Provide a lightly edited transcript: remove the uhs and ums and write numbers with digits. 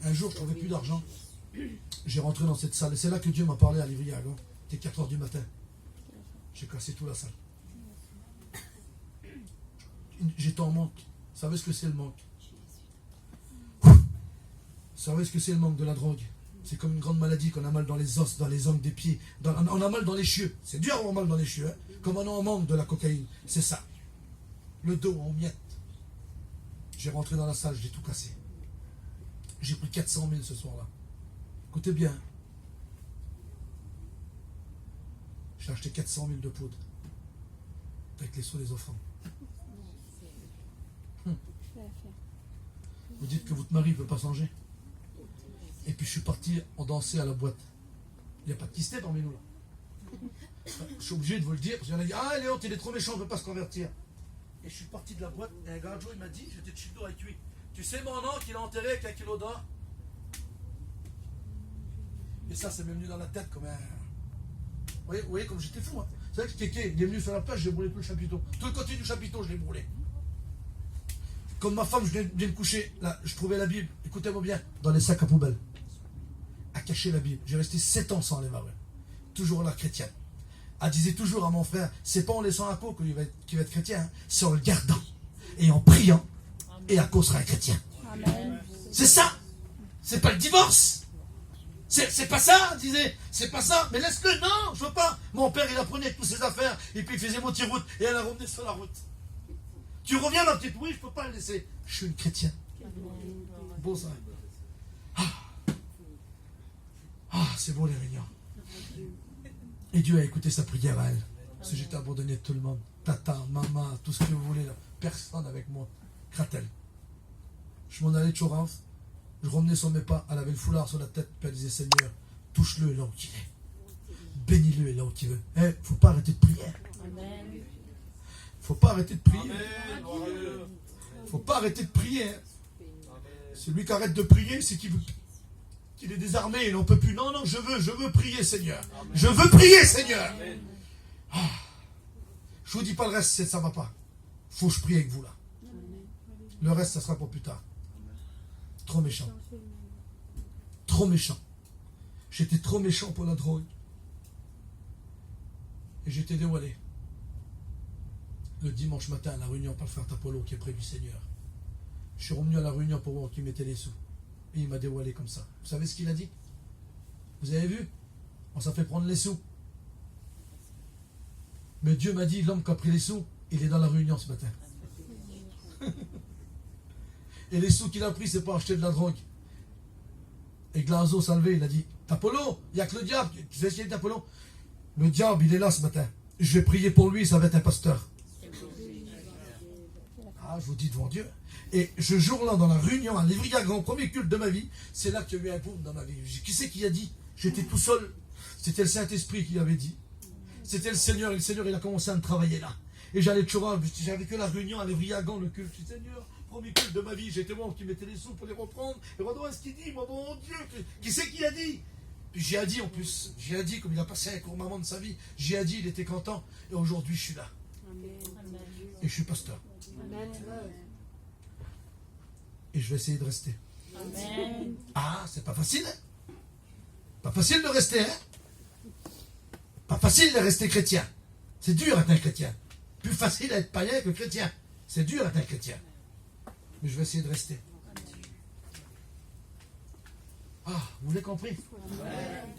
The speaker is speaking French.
Un jour, je trouvais plus d'argent. J'ai rentré dans cette salle. Et c'est là que Dieu m'a parlé à Livry-Gargan. C'était 4 heures du matin. J'ai cassé toute la salle. J'étais en manque. Vous savez ce que c'est le manque? Vous savez ce que c'est le manque de la drogue? C'est comme une grande maladie qu'on a mal dans les os, dans les ongles des pieds. On a mal dans les cheveux. C'est dur d'avoir mal dans les cheveux. Hein? Comme on a en manque de la cocaïne. C'est ça. Le dos en miettes. J'ai rentré dans la salle, j'ai tout cassé. J'ai pris 400 000 ce soir-là. Écoutez bien. J'ai acheté 400 000 de poudre. Avec les sous des offrandes. Vous dites que votre mari ne peut pas changer. Et puis je suis parti en danser à la boîte. Il n'y a pas de kysté parmi nous là. Je suis obligé de vous le dire. Parce qu'il y en a dit, ah Léon, il est trop méchant, on ne peut pas se convertir. Et je suis parti de la boîte, et un gars il m'a dit, j'étais de Chido avec lui. Tu sais mon oncle, il a enterré avec 1 kilo d'or. Et ça, c'est même venu dans la tête comme un... Vous voyez comme j'étais fou. Hein. C'est vrai que Kéké, il est venu sur la plage, j'ai brûlé tout le chapiteau. Tout le côté du chapiteau, je l'ai brûlé. Comme ma femme, je viens de me coucher, là, je trouvais la Bible, écoutez-moi bien, dans les sacs à poubelle. À cacher la Bible. J'ai resté 7 ans sans les marrer. Toujours là, chrétienne. Elle disait toujours à mon frère, c'est pas en laissant un pot qu'il va être chrétien, hein. C'est en le gardant et en priant, et à cause sera un chrétien. Amen. C'est ça. C'est pas le divorce. C'est pas ça, disait. C'est pas ça. Mais laisse-le. Non, je veux pas. Mon père, il apprenait toutes ses affaires, et puis il faisait moitié-route, et elle a ramené sur la route. Tu reviens dans le petit, oui, je peux pas le laisser. Je suis une chrétienne. Beau ça. C'est beau les réunions. Et Dieu a écouté sa prière à elle. Parce que j'étais abandonné de tout le monde. Tata, maman, tout ce que vous voulez là. Personne avec moi. Kratel. Je m'en allais de Choranf. Je revenais sur mes pas. Elle avait le foulard sur la tête. Puis elle disait, Seigneur, touche-le là où il est. Bénis-le là où il veut. Faut pas arrêter de prier. Faut pas arrêter de prier. Faut pas arrêter de prier. Celui qui arrête de prier, c'est qu'il est désarmé, il n'en peut plus. Non, je veux prier, Seigneur. Je veux prier, Seigneur. Je vous dis pas le reste, ça ne va pas. Faut que je prie avec vous là. Le reste, ça sera pour plus tard. Trop méchant. Trop méchant. J'étais trop méchant pour la drogue. Et j'étais dévoilé. Le dimanche matin à la réunion par le frère Tapolo qui est près du Seigneur. Je suis revenu à la réunion pour voir qui mettait les sous. Et il m'a dévoilé comme ça. Vous savez ce qu'il a dit? Vous avez vu? On s'en fait prendre les sous. Mais Dieu m'a dit, l'homme qui a pris les sous, il est dans la réunion ce matin. Et les sous qu'il a pris, c'est pour acheter de la drogue. Et Glazo s'est levé, il a dit, Tapolo, il n'y a que le diable. Tu sais ce qu'il dit, Tapolo? Le diable, il est là ce matin. Je vais prier pour lui, ça va être un pasteur. Je vous dis devant Dieu. Et ce jour-là, dans la réunion, à Livry-Gargan, premier culte de ma vie, c'est là qu'il y a eu un boom dans ma vie. Qui c'est qui a dit? J'étais tout seul. C'était le Saint-Esprit qui avait dit. C'était le Seigneur, et le Seigneur, il a commencé à me travailler là. Et j'allais de Choral, j'avais que la réunion à Livry-Gargan, le culte. Je dis, Seigneur, premier culte de ma vie, j'étais moi qui mettais les sous pour les reprendre. Et regardez ce qu'il dit, mon Dieu, qui c'est qui a dit? Puis j'ai dit en plus, j'ai dit comme il a passé un court moment de sa vie, j'ai dit, il était content. Et aujourd'hui, je suis là. Et je suis pasteur. Amen. Et je vais essayer de rester. Amen. C'est pas facile, hein? Pas facile de rester, hein? Pas facile de rester chrétien. C'est dur d'être un chrétien. Plus facile d'être païen que chrétien. C'est dur d'être un chrétien. Mais je vais essayer de rester. Vous l'avez compris? Amen.